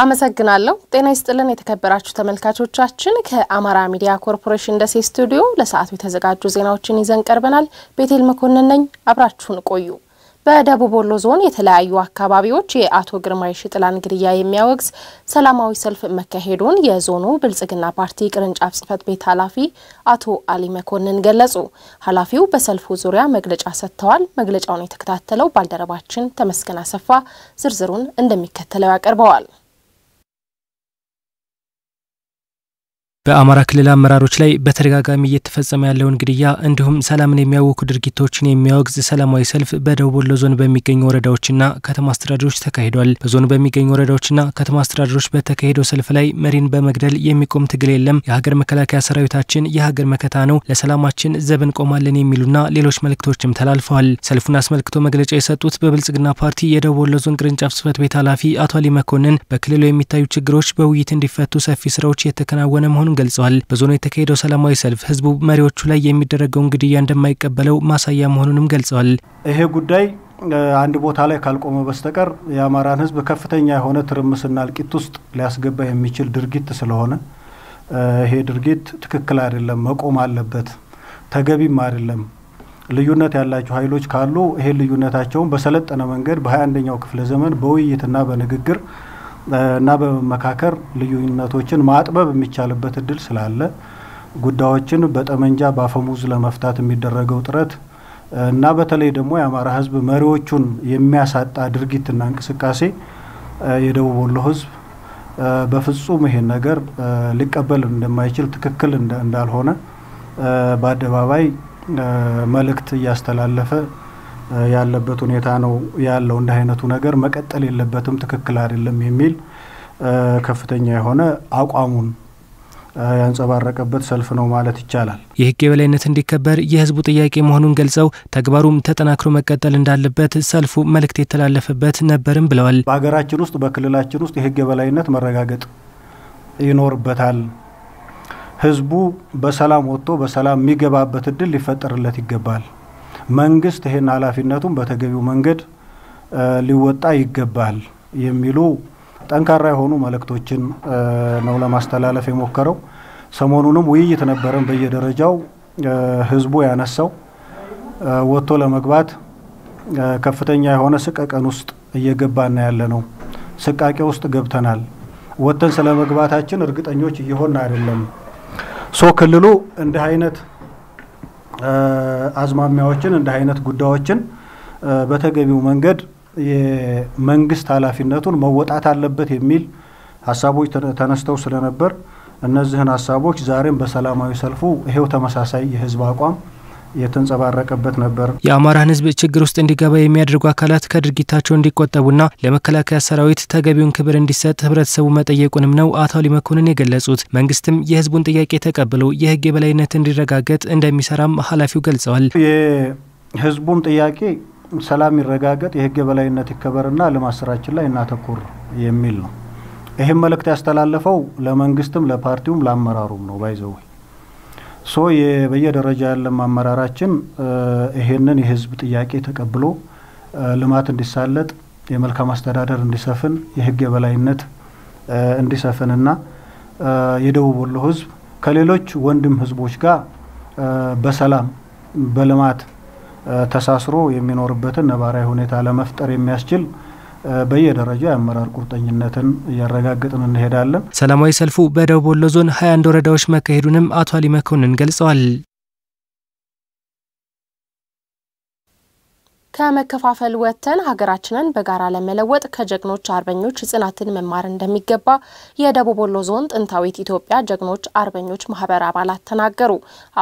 አመሰግናለሁ ጤና ይስጥልን የተከበራችሁ ተመልካቾቻችን ከአማራ ሚዲያ ኮርፖሬሽን ደሴ ስቱዲዮ ለሰዓቱ የተዘጋጁ ዜናዎችን ይዘን ቀርበናል ቤቴል መኮንን ነኝ አብራችሁን ቆዩ በደቡብ ወሎ ዞን የተለያዩ አካባቢዎች የአቶ ግርማይ ሽጥላን ግድያ የሚያወግዝ ሰላማዊ ሰልፍ መካሄዱን የዞኑ ብልጽግና ፓርቲ ቅርንጫፍ ጽፈት ቤት ኃላፊ አቶ አሊ መኮንን ገለጹ ኃላፊው በሰልፉ ዙሪያ መግለጫ ሰጥተዋል መግለጫውን የተከታተለው ባልደረባችን ተመስገን አሰፋ ዝርዝሩን እንደሚከተለው ያቀርበዋል በአማራ ክልል አመራሮች ላይ በተደጋጋሚ እየተፈጸመ ያለውን ግድያ እንዲሁም ሰላምን የሚያውኩ ድርጊቶችን የሚያወግዝ ሰላማዊ ሰልፍ በደቡብ ወሎ ዞን በሚገኙ ወረዳዎችና ከተማ አስተዳደሮች ተካሂዷል በዞኑ በሚገኙ ወረዳዎችና ከተማ አስተዳደሮች በተካሄደው ሰልፍ ላይ መሪን በመግደል የሚቆም ትግል የለም የሀገር መከላከያ ሰራዊታችን የሀገር መከታ ነው ለሰላማችን ዘብን ቆማለን የሚሉና ሌሎች መልእክቶችም ተላልፈዋል ሰልፉን አስመልክቶ መግለጫ የሰጡት በብልጽግና ፓርቲ የደቡብ ወሎ ዞን ቅርንጫፍ ጽፈት ቤት ኃላፊ አቶ አሊ መኮንን በክልሉ የሚታዩ ችግሮች በውይይት እንዲፈቱ ሰፊ ስራዎች የተከናወነ መሆኑን ገልጸዋል በዞኑ የተካሄደው ሰላማዊ ሰልፍ ህዝቡ መሪዎቹ ላይ የሚደረገውን ግድያ እንደማይቀበለው ማሳያ መሆኑንም ገልጸዋል ይሄ ጉዳይ አንድ ቦታ ላይ ካልቆመ በስተቀር የአማራን ህዝብ ከፍተኛ የሆነ ትርምስና አልቂት ውስጥ ሊያስገባ የሚችል ድርጊት ስለሆነ ይሄ ድርጊት ትክክል አይደለም መቆም አለበት ተገቢም አይደለም ልዩነት ያላቸው ኃይሎች ካሉ ይሄ ልዩነታቸውን በሰለጠነ መንገድ በ21ኛው ክፍለ ዘመን በውይይትና በንግግር እና በመካከር ልዩነቶችን ማጥበብ የሚቻልበት እድል ስላለ ጉዳዮችን በጠመንጃ ባፈሙዝ ለመፍታት የሚደረገው ጥረት እና በተለይ ደግሞ የአማራ ህዝብ መሪዎቹን የሚያሳጣ ድርጊትና እንቅስቃሴ የደቡብ ወሎ ህዝብ በፍጹም ይሄን ነገር ሊቀበል እንደማይችል ትክክል እንዳልሆነ በአደባባይ መልእክት ያስተላለፈ ያለበት ሁኔታ ነው ያለው እንደ አይነቱ ነገር መቀጠል የለበትም ትክክል አይደለም የሚል ከፍተኛ የሆነ አቋሙን ያንጸባረቀበት ሰልፍ ነው ማለት ይቻላል የህግ የበላይነት እንዲከበር የህዝቡ ጥያቄ መሆኑን ገልጸው ተግባሩም ተጠናክሮ መቀጠል እንዳለበት ሰልፉ መልእክት የተላለፈበት ነበርም ብለዋል በአገራችን ውስጥ በክልላችን ውስጥ የህግ የበላይነት መረጋገጥ ይኖርበታል ህዝቡ በሰላም ወጥቶ በሰላም የሚገባበት እድል ሊፈጠርለት ይገባል መንግስት ይሄን ኃላፊነቱን በተገቢው መንገድ ሊወጣ ይገባል የሚሉ ጠንካራ የሆኑ መልእክቶችን ነው ለማስተላለፍ የሞከረው ሰሞኑንም ውይይት ነበረን በየደረጃው ህዝቡ ያነሳው ወጥቶ ለመግባት ከፍተኛ የሆነ ስቀቀን ውስጥ እየገባና ያለ ነው ስቃቄ ውስጥ ገብተናል ወጥተን ስለመግባታችን እርግጠኞች እየሆነ አይደለም ክልሉ እንደ አይነት አዝማሚያዎችን እንደ አይነት ጉዳዮችን በተገቢው መንገድ የመንግስት ኃላፊነቱን መወጣት አለበት የሚል ሐሳቦች ተነስተው ስለነበር እነዚህን ሐሳቦች ዛሬም በሰላማዊ ሰልፉ ይሄው ተመሳሳይ የህዝብ አቋም የተንጸባረቀበት ነበር የአማራን ህዝብ ችግር ውስጥ እንዲገባ የሚያደርጉ አካላት ከድርጊታቸው እንዲቆጠቡና ለመከላከያ ሰራዊት ተገቢውን ክብር እንዲሰጥ ህብረተሰቡ መጠየቁንም ነው አቶ አሊ መኮንን የገለጹት መንግስትም የህዝቡን ጥያቄ ተቀብሎ የህግ የበላይነት እንዲረጋገጥ እንደሚሰራም ኃላፊው ገልጸዋል የህዝቡን ጥያቄ ሰላም ይረጋገጥ የህግ የበላይነት ይከበርና ለማስራችን ላይ እናተኩር የሚል ነው ይሄን መልእክት ያስተላለፈው ለመንግስትም ለፓርቲውም ለአመራሩም ነው ባይዘው በየደረጃ ያለ አመራራችን ይሄንን የህዝብ ጥያቄ ተቀብሎ ልማት እንዲሳለጥ የመልካም አስተዳደር እንዲሰፍን የህግ የበላይነት እንዲሰፍንና የደቡብ ወሎ ህዝብ ከሌሎች ወንድም ህዝቦች ጋር በሰላም በልማት ተሳስሮ የሚኖርበትን ነባራዊ ሁኔታ ለመፍጠር የሚያስችል በየደረጃው የአመራር ቁርጠኝነትን ያረጋግጥን እንሄዳለን ሰላማዊ ሰልፉ በደቡብ ወሎ ዞን 21 ወረዳዎች መካሄዱንም አቶ አሊ መኮንን ገልጸዋል ከመከፋፈል ወጥተን ሀገራችንን በጋራ ለመለወጥ ከጀግኖች አርበኞች ጽናትን መማር እንደሚገባ የደቡብ ወሎ ዞን ጥንታዊት ኢትዮጵያ ጀግኖች አርበኞች ማህበር አባላት ተናገሩ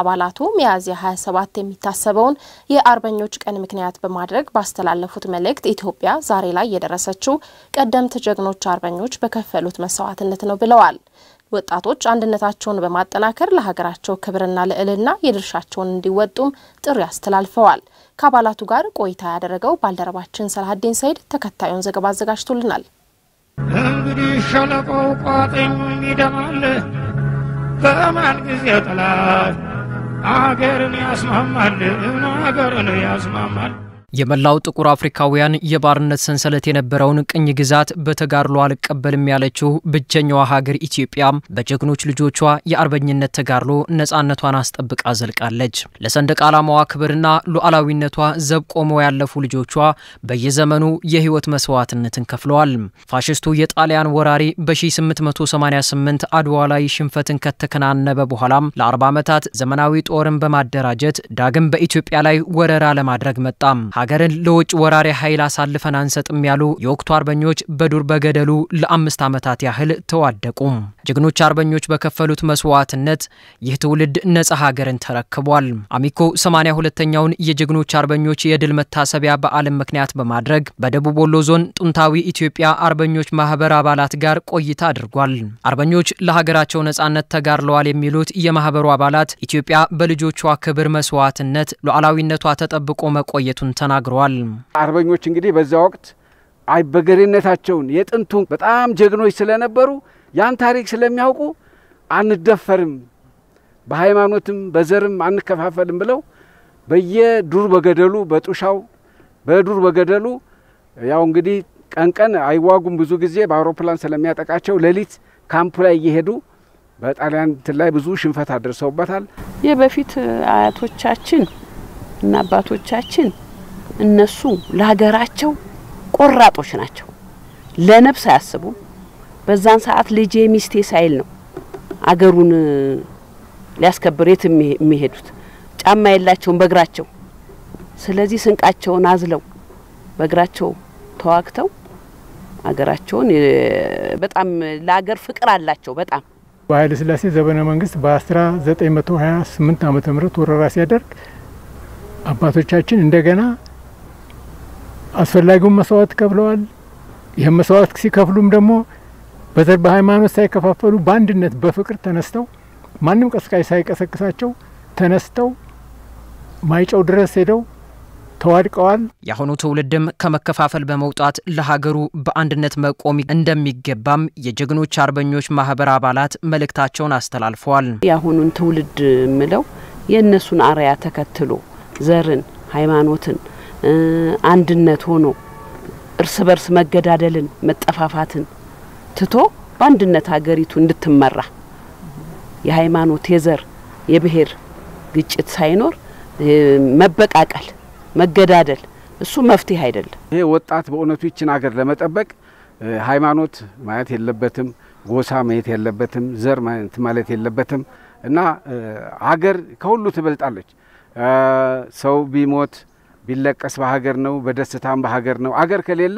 አባላቱ ሚያዝያ 27 የሚታሰበውን የአርበኞች ቀን ምክንያት በማድረግ ባስተላለፉት መልእክት ኢትዮጵያ ዛሬ ላይ የደረሰችው ቀደምት ጀግኖች አርበኞች በከፈሉት መስዋዕትነት ነው ብለዋል ወጣቶች አንድነታቸውን በማጠናከር ለሀገራቸው ክብርና ለዕልና የድርሻቸውን እንዲወጡም ጥሪ አስተላልፈዋል ከአባላቱ ጋር ቆይታ ያደረገው ባልደረባችን ሰላሀዲን ሰይድ ተከታዩን ዘገባ አዘጋጅቶልናል እንግዲህ ሸለቆው ቋጥኝ ይደማል በማን ጊዜ ጠላት አገርን ያስማማል የመላው ጥቁር አፍሪካውያን የባርነት ሰንሰለት የነበረውን ቅኝ ግዛት በተጋድሎ አልቀበልም ያለችው ብቸኛዋ ሀገር ኢትዮጵያ በጀግኖች ልጆቿ የአርበኝነት ተጋድሎ ነፃነቷን አስጠብቃ ዘልቃለች። ለሰንደቅ ዓላማዋ ክብርና ሉዓላዊነቷ ዘብ ቆመው ያለፉ ልጆቿ በየዘመኑ የህይወት መስዋዕትነትን ከፍለዋል። ፋሽስቱ የጣሊያን ወራሪ በ1888 አድዋ ላይ ሽንፈትን ከተከናነበ በኋላም ለ40 ዓመታት ዘመናዊ ጦርን በማደራጀት ዳግም በኢትዮጵያ ላይ ወረራ ለማድረግ መጣ። ሀገርን ለውጭ ወራሪ ኃይል አሳልፈን አንሰጥም ያሉ የወቅቱ አርበኞች በዱር በገደሉ ለ5 ዓመታት ያህል ተዋደቁ። ጀግኖች አርበኞች በከፈሉት መስዋዕትነት ይህ ትውልድ ነፃ ሀገርን ተረክቧል። አሚኮ 82ኛውን የጀግኖች አርበኞች የድል መታሰቢያ በዓልን ምክንያት በማድረግ በደቡብ ወሎ ዞን ጥንታዊ ኢትዮጵያ አርበኞች ማህበር አባላት ጋር ቆይታ አድርጓል። አርበኞች ለሀገራቸው ነፃነት ተጋድለዋል የሚሉት የማህበሩ አባላት ኢትዮጵያ በልጆቿ ክብር መስዋዕትነት ሉዓላዊነቷ ተጠብቆ መቆየቱን ተናግረዋል። አርበኞች እንግዲህ በዛ ወቅት አይበገሬነታቸውን የጥንቱን በጣም ጀግኖች ስለነበሩ ያን ታሪክ ስለሚያውቁ አንደፈርም በሃይማኖትም በዘርም አንከፋፈልም ብለው በየዱር በገደሉ በጡሻው በዱር በገደሉ ያው እንግዲህ ቀንቀን አይዋጉም ብዙ ጊዜ በአውሮፕላን ስለሚያጠቃቸው ሌሊት ካምፕ ላይ እየሄዱ በጣሊያን ላይ ብዙ ሽንፈት አድርሰውበታል። የበፊት አያቶቻችን እና አባቶቻችን እነሱ ለሀገራቸው ቆራጦች ናቸው። ለነፍስ አያስቡም። በዛን ሰዓት ልጄ ሚስቴ ሳይል ነው አገሩን ሊያስከብሩት የሚሄዱት። ጫማ የላቸውም በእግራቸው። ስለዚህ ስንቃቸውን አዝለው በእግራቸው ተዋግተው አገራቸውን በጣም ለሀገር ፍቅር አላቸው። በጣም በኃይለ ሥላሴ ዘመነ መንግስት በ1928 ዓመተ ምህረት ወረራ ሲያደርግ አባቶቻችን እንደገና አስፈላጊውን መስዋዕት ከፍለዋል። ይሄን መስዋዕት ሲከፍሉም ደግሞ በዘር በሃይማኖት ሳይከፋፈሉ በአንድነት በፍቅር ተነስተው ማንም ቀስቃይ ሳይቀሰቅሳቸው ተነስተው ማይጨው ድረስ ሄደው ተዋድቀዋል። ያሁኑ ትውልድም ከመከፋፈል በመውጣት ለሀገሩ በአንድነት መቆም እንደሚገባም የጀግኖች አርበኞች ማህበር አባላት መልእክታቸውን አስተላልፈዋል። ያሁኑን ትውልድ ምለው የነሱን አርያ ተከትሎ ዘርን ሃይማኖትን አንድነት ሆኖ እርስ በርስ መገዳደልን መጠፋፋትን ትቶ በአንድነት ሀገሪቱ እንድትመራ የሃይማኖት የዘር የብሔር ግጭት ሳይኖር መበቃቀል መገዳደል እሱ መፍትሄ አይደለም። ይሄ ወጣት በእውነቱ ይችን ሀገር ለመጠበቅ ሃይማኖት ማለት የለበትም፣ ጎሳ ማለት የለበትም፣ ዘር ማለት የለበትም እና ሀገር ከሁሉ ትበልጣለች። ሰው ቢሞት ቢለቀስ በሀገር ነው፣ በደስታም በሀገር ነው። ሀገር ከሌለ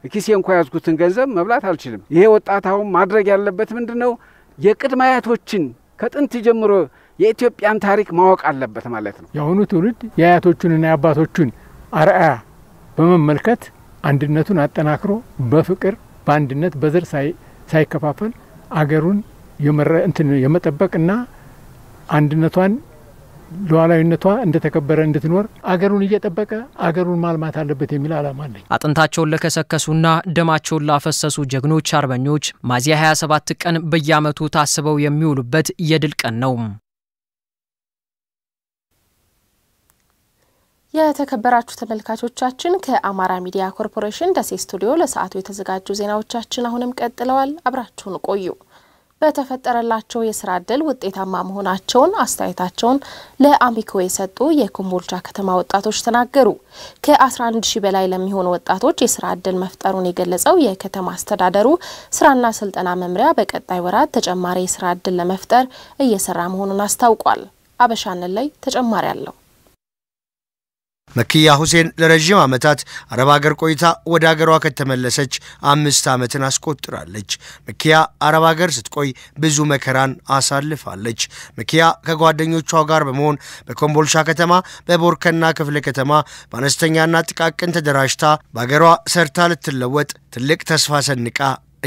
ኪሴ እንኳን ያዝኩትን ገንዘብ መብላት አልችልም። ይሄ ወጣት አሁን ማድረግ ያለበት ምንድነው? የቅድመ አያቶችን ከጥንት ጀምሮ የኢትዮጵያን ታሪክ ማወቅ አለበት ማለት ነው። ያሁኑ ትውልድ የአያቶቹንና የአባቶቹን አርአያ በመመልከት አንድነቱን አጠናክሮ በፍቅር በአንድነት በዘር ሳይከፋፈል አገሩን የመጠበቅና አንድነቷን ሉዓላዊነቷ እንደተከበረ እንድትኖር አገሩን እየጠበቀ አገሩን ማልማት አለበት የሚል ዓላማ አለኝ። አጥንታቸውን ለከሰከሱና ደማቸውን ላፈሰሱ ጀግኖች አርበኞች ሚያዝያ 27 ቀን በየዓመቱ ታስበው የሚውሉበት የድል ቀን ነው። የተከበራችሁ ተመልካቾቻችን ከአማራ ሚዲያ ኮርፖሬሽን ደሴ ስቱዲዮ ለሰዓቱ የተዘጋጁ ዜናዎቻችን አሁንም ቀጥለዋል። አብራችሁን ቆዩ። በተፈጠረላቸው የስራ ዕድል ውጤታማ መሆናቸውን አስተያየታቸውን ለአሚኮ የሰጡ የኮምቦልቻ ከተማ ወጣቶች ተናገሩ። ከ11000 በላይ ለሚሆኑ ወጣቶች የስራ ዕድል መፍጠሩን የገለጸው የከተማ አስተዳደሩ ስራና ስልጠና መምሪያ በቀጣይ ወራት ተጨማሪ የስራ ዕድል ለመፍጠር እየሰራ መሆኑን አስታውቋል። አበሻነን ላይ ተጨማሪ አለው። መኪያ ሁሴን ለረጅም ዓመታት አረብ ሀገር ቆይታ ወደ ሀገሯ ከተመለሰች 5 ዓመትን አስቆጥራለች። መኪያ አረብ ሀገር ስትቆይ ብዙ መከራን አሳልፋለች። መኪያ ከጓደኞቿ ጋር በመሆን በኮምቦልቻ ከተማ በቦርከና ክፍለ ከተማ በአነስተኛና ጥቃቅን ተደራጅታ በሀገሯ ሰርታ ልትለወጥ ትልቅ ተስፋ ሰንቃ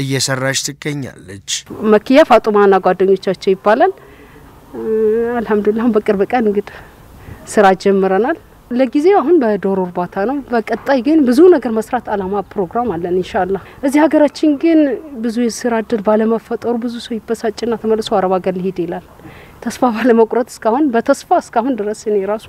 እየሰራች ትገኛለች። መኪያ ፋጡማና ጓደኞቻቸው ይባላል። አልহামዱሊላህ በቅርብ ቀን እንግዲህ ስራ ጀምረናል። ለጊዜው አሁን በዶሮ እርባታ ነው። በቀጣይ ግን ብዙ ነገር መስራት አላማ ፕሮግራም አለን ኢንሻአላህ። እዚህ ሀገራችን ግን ብዙ የስራ ዕድል ባለመፈጠሩ ብዙ ሰው ይበሳጭና ተመልሶ አረብ ሀገር ሊሄድ ይላል። ተስፋ ባለመቁረጥ እስካሁን በተስፋ እስካሁን ድረስ እኔ ራሱ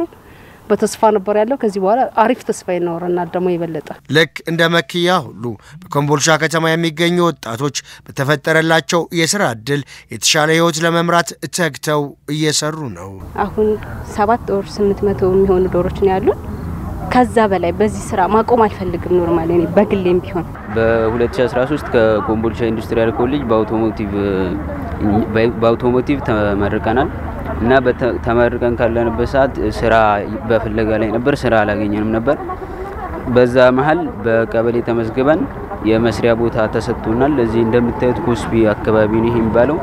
በተስፋ ነበር ያለው ከዚህ በኋላ አሪፍ ተስፋ ይኖርናል ደግሞ ይበለጣ ልክ እንደ መኪያ ሁሉ በኮምቦልቻ ከተማ የሚገኙ ወጣቶች በተፈጠረላቸው የሥራ ዕድል የተሻለ ህይወት ለመምራት ተግተው እየሰሩ ነው አሁን 7 ወር 800 የሚሆኑ ዶሮች ነው ያሉን ከዛ በላይ በዚህ ስራ ማቆም አልፈልግም ኖርማሊ እኔ በግሌም ቢሆን በ2013 ከኮምቦልቻ ኢንዱስትሪያል ኮሌጅ በአውቶሞቲቭ ተመርቀናል እና ተመርቀን ካለንበት ሰዓት ስራ በፍለጋ ላይ ነበር ስራ አላገኘንም ነበር በዛ መሃል በቀበሌ ተመዝግበን የመስሪያ ቦታ ተሰጥቶናል ለዚህ እንደምታዩት ኮስቢ አካባቢ ነው የሚባለው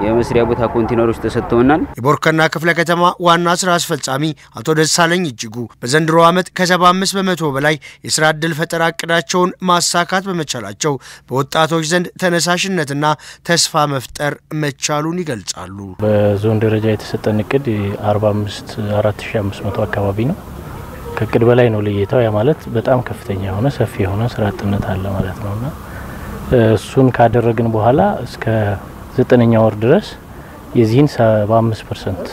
የመስሪያ ቦታ ኮንቴነሮች ተሰጥተውናል የቦርከና ክፍለ ከተማ ዋና ስራ አስፈጻሚ አቶ ደሳለኝ እጅጉ በዘንድሮ ዓመት ከ75% በላይ የሥራ ዕድል ፈጠራ እቅዳቸውን ማሳካት በመቻላቸው በወጣቶች ዘንድ ተነሳሽነትና ተስፋ መፍጠር መቻሉን ይገልጻሉ በዞን ደረጃ የተሰጠን እቅድ 4500 አካባቢ ነው ከቅድ በላይ ነው ለየታው ያ ማለት በጣም ከፍተኛ ሆነ ሰፊ ሆነ ስራ አጥነት አለ ማለት ነውና እሱን ካደረግን በኋላ እስከ 9ኛ ወር ድረስ የዚህን 75%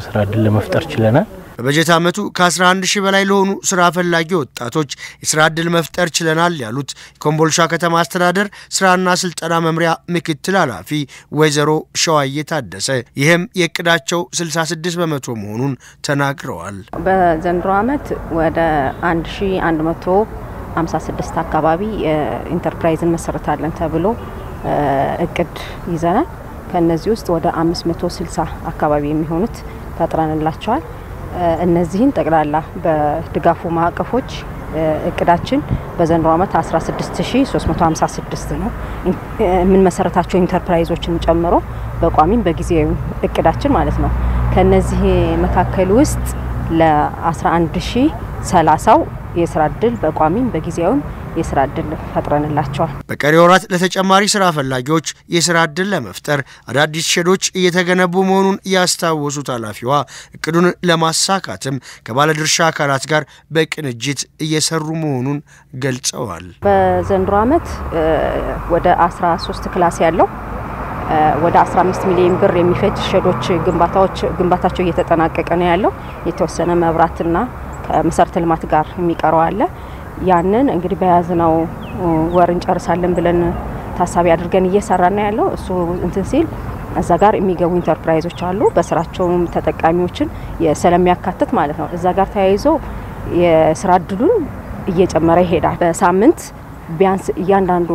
ስራ ዕድል ለመፍጠር ችለናል በበጀት ዓመቱ ከ11000 በላይ ለሆኑ ስራ ፈላጊ ወጣቶች የስራ ዕድል መፍጠር ችለናል ያሉት ኮምቦልቻ ከተማ አስተዳደር ስራና ስልጠና መምሪያ ምክትል ኃላፊ ወይዘሮ ሸዋዬ ታደሰ ይህም የቅዳቸው 66% መሆኑን ተናግረዋል በዘንድሮ ዓመት ወደ 1156 አካባቢ ኢንተርፕራይዝን መሰረታለን ተብሎ እቅድ ይዘናል ከነዚህ ውስጥ ወደ 560 አካባቢ የሚሆኑት ፈጥረንላቸዋል እነዚህን ጠቅላላ በድጋፉ ማዕቀፎች እቅዳችን በዘንድሮ ዓመት 16356 ነው ምን መሰረታቸው ኢንተርፕራይዞችን ጨምሮ በቋሚም በጊዜው እቅዳችን ማለት ነው ከነዚህ መካከል ውስጥ ለ11030 የስራ ዕድል በቋሚም በጊዜው የስራ ዕድል ፈጥረንላቸዋል በቀሪ ወራት ለተጨማሪ ስራ ፈላጊዎች የስራ ዕድል ለመፍጠር አዳዲስ ሼዶች እየተገነቡ መሆኑን ያስታወሱት ኃላፊዋ እቅዱን ለማሳካትም ከባለድርሻ አካላት ጋር በቅንጅት እየሰሩ መሆኑን ገልጸዋል በዘንድሮ ዓመት ወደ 13 ክላስ ያለው ወደ 15 ሚሊዮን ብር የሚፈጅ ሼዶች ግንባታቸው እየተጠናቀቀ ነው ያለው የተወሰነ መብራትና ከመሰረተ ልማት ጋር የሚቀረው አለ ያንን እንግዲህ በያዝነው ወር እንጨርሳለን ብለን ታሳቢ አድርገን እየሰራና ያለው እሱ እንትን ሲል እዛ ጋር የሚገቡ ኢንተርፕራይዞች አሉ በስራቸውም ተጠቃሚዎችን ስለሚያካትት ማለት ነው እዛ ጋር ተያይዞ የስራ ዕድሉን እየጨመረ ይሄዳል በሳምንት ቢያንስ እያንዳንዱ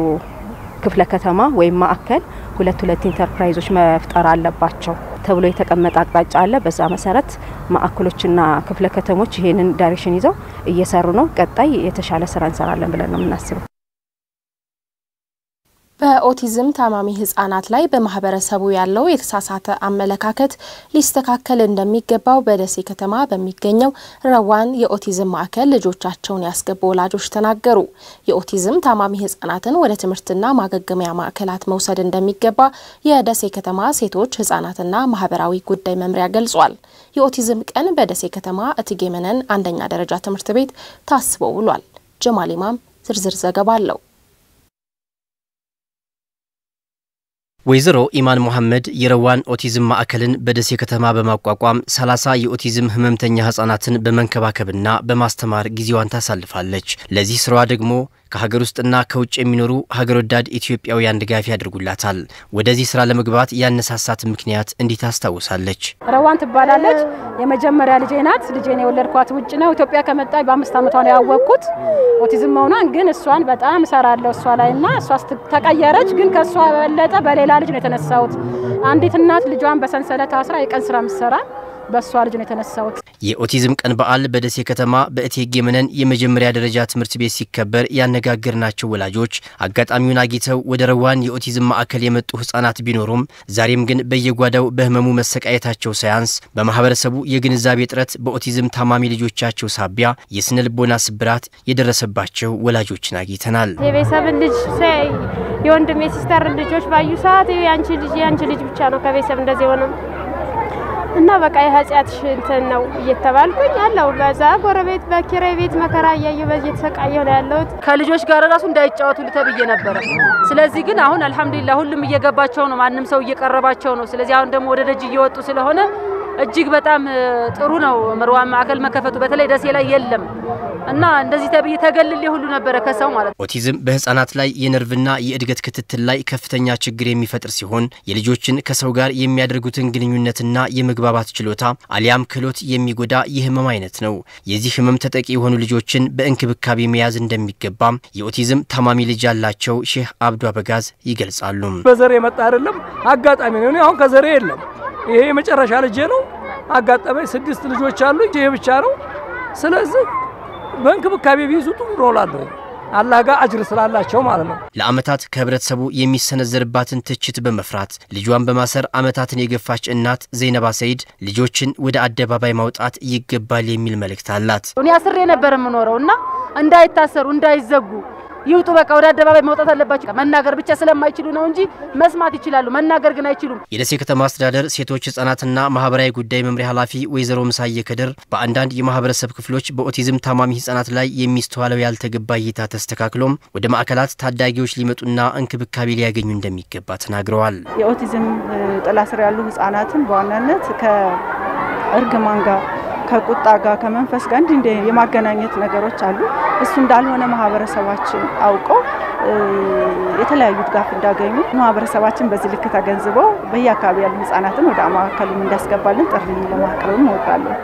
ክፍለ ከተማ ወይ ማዕከል ሁለት ኢንተርፕራይዞች መፍጠር አለባቸው ተብሎ የተቀመጠ አቅጣጫ አለ በዛ መሰረት ማዕከሎችና ክፍለ ከተሞች ይሄንን ዳይሬክሽን ይዘው እየሰሩ ነው ቀጣይ የተሻለ ስራ እንሰራለን ብለን ነው የምናስበው በኦቲዝም ታማሚ ህጻናት ላይ በማህበረሰቡ ያለው የተሳሳተ አመለካከት ሊስተካከል እንደሚገባው በደሴ ከተማ በሚገኘው ረዋን የኦቲዝም ማዕከል ልጆቻቸውን ያስገቡ ወላጆች ተናገሩ። የኦቲዝም ታማሚ ህጻናትን ወደ ትምህርትና ማገገሚያ ማዕከላት መውሰድ እንደሚገባ የደሴ ከተማ ሴቶች ህጻናትና ማህበራዊ ጉዳይ መምሪያ ገልጿል። የኦቲዝም ቀን በደሴ ከተማ እቴጌ መነን አንደኛ ደረጃ ትምህርት ቤት ታስቦ ውሏል። ጀማል ኢማም ዝርዝር ዘገባ አለው። ወይዘሮ ኢማን መሐመድ የረዋን ኦቲዝም ማዕከልን በደሴ ከተማ በማቋቋም 30 የኦቲዝም ህመምተኛ ህጻናትን በመንከባከብና በማስተማር ጊዜዋን ታሳልፋለች። ለዚህ ስራዋ ደግሞ ከሀገር ውስጥና ከውጭ የሚኖሩ ሀገር ወዳድ ኢትዮጵያውያን ድጋፍ ያደርጉላታል። ወደዚህ ስራ ለመግባት ያነሳሳት ምክንያት እንዲህ ታስታውሳለች። ረዋን ትባላለች። የመጀመሪያ ልጄ ናት። ልጄን የወለድኳት ውጭ ነው። ኢትዮጵያ ከመጣች በ5 ዓመቷ ነው ያወቅኩት ኦቲዝም መሆኗን። ግን እሷን በጣም ሰራለው እሷ ላይና እሷ ተቀየረች። ግን ከሷ በለጠ በሌላ ልጅ ነው የተነሳሁት። አንዲት እናት ልጇን በሰንሰለት አስራ የቀን ስራ ምሰራ በሷ ልጅ ነው የተነሳሁት። የኦቲዝም ቀን በዓል በደሴ ከተማ በእቴጌ መነን የመጀመሪያ ደረጃ ትምህርት ቤት ሲከበር ያነጋገርናቸው ወላጆች አጋጣሚውን አግኝተው ወደ ረዋን የኦቲዝም ማዕከል የመጡ ህጻናት ቢኖሩም ዛሬም ግን በየጓዳው በህመሙ መሰቃየታቸው ሳያንስ በማህበረሰቡ የግንዛቤ እጥረት በኦቲዝም ታማሚ ልጆቻቸው ሳቢያ የስነ ልቦና ስብራት የደረሰባቸው ወላጆችን አግኝተናል። የቤተሰብ ልጅ ሳይ የወንድም የሲስተር ልጆች ባዩ ሰዓት ያንቺ ልጅ ብቻ ነው ከቤተሰብ እንደዚህ ሆነ እና በቃ የኃጢአት እንትን ነው እየተባልኩኝ ያለው በዛ ጎረቤት በኪራይ ቤት መከራ ያየው በየተሰቃየው ነው ያለው። ከልጆች ጋር ራሱ እንዳይጫወቱ ልተብየ ነበር። ስለዚህ ግን አሁን አልহামዱሊላህ ሁሉም እየገባቸው ነው። ማንንም ሰው እየቀረባቸው ነው። ስለዚህ አሁን ደግሞ ወደ ደጅ እየወጡ ስለሆነ እጅግ በጣም ጥሩ ነው። ምርዋን ማዕከል መከፈቱ በተለይ ደሴ ላይ የለም እና እንደዚህ ተብዬ ተገልል ሁሉ ነበር ከሰው ማለት ነው። ኦቲዝም በህፃናት ላይ የነርቭና የእድገት ክትትል ላይ ከፍተኛ ችግር የሚፈጥር ሲሆን የልጆችን ከሰው ጋር የሚያደርጉትን ግንኙነትና የመግባባት ችሎታ አሊያም ክህሎት የሚጎዳ የህመም አይነት ነው። የዚህ ህመም ተጠቂ የሆኑ ልጆችን በእንክብካቤ መያዝ እንደሚገባ የኦቲዝም ታማሚ ልጅ ያላቸው ሼህ አብዱ አበጋዝ ይገልጻሉ። በዘሬ መጣ አይደለም አጋጣሚ ነው። አሁን ከዘሬ የለም። ይሄ የመጨረሻ ልጅ ነው። አጋጣሚ 6 ልጆች አሉ። ይሄ ብቻ ነው። ስለዚህ በእንክብካቤ ቢይዙ ጥሩ ነው። አላህ ጋር አጅር ስላላቸው ማለት ነው። ለአመታት ከህብረተሰቡ የሚሰነዘርባትን ትችት በመፍራት ልጇን በማሰር አመታትን የገፋች እናት ዘይነባ ሰይድ ልጆችን ወደ አደባባይ ማውጣት ይገባል የሚል መልእክት አላት። እኔ አስሬ ነበር የምኖረውና እንዳይታሰሩ እንዳይዘጉ ይውጡ በቃ ወደ አደባባይ መውጣት አለባቸው። መናገር ብቻ ስለማይችሉ ነው እንጂ መስማት ይችላሉ፣ መናገር ግን አይችሉም። የደሴ ከተማ አስተዳደር ሴቶች ህጻናትና ማህበራዊ ጉዳይ መምሪያ ኃላፊ ወይዘሮ ምሳዬ ከድር በአንዳንድ የማህበረሰብ ክፍሎች በኦቲዝም ታማሚ ህጻናት ላይ የሚስተዋለው ያልተገባ እይታ ተስተካክሎም ወደ ማዕከላት ታዳጊዎች ሊመጡና እንክብካቤ ሊያገኙ እንደሚገባ ተናግረዋል። የኦቲዝም ጥላ ስር ያሉ ህጻናትን በዋናነት ከእርግማን ጋር ከቁጣ ጋር ከመንፈስ ጋር እንደ የማገናኘት ነገሮች አሉ። እሱ እንዳልሆነ ማህበረሰባችን አውቆ የተለያዩ ድጋፍ እንዳገኙ ማህበረሰባችን በዚህ ልክ ተገንዝበው በየአካባቢው ያሉ ህጻናትን ወደ ማዕከሉም እንዲያስገባልን ጥሪ ለማቅረብ እንወዳለን።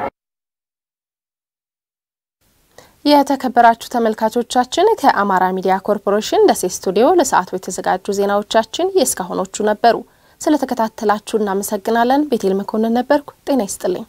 የተከበራችሁ ተመልካቾቻችን ከአማራ ሚዲያ ኮርፖሬሽን ደሴ ስቱዲዮ ለሰዓቱ የተዘጋጁ ዜናዎቻችን የእስካሁኖቹ ነበሩ። ስለተከታተላችሁ እናመሰግናለን። ቤቴል መኮንን ነበርኩ። ጤና ይስጥልኝ።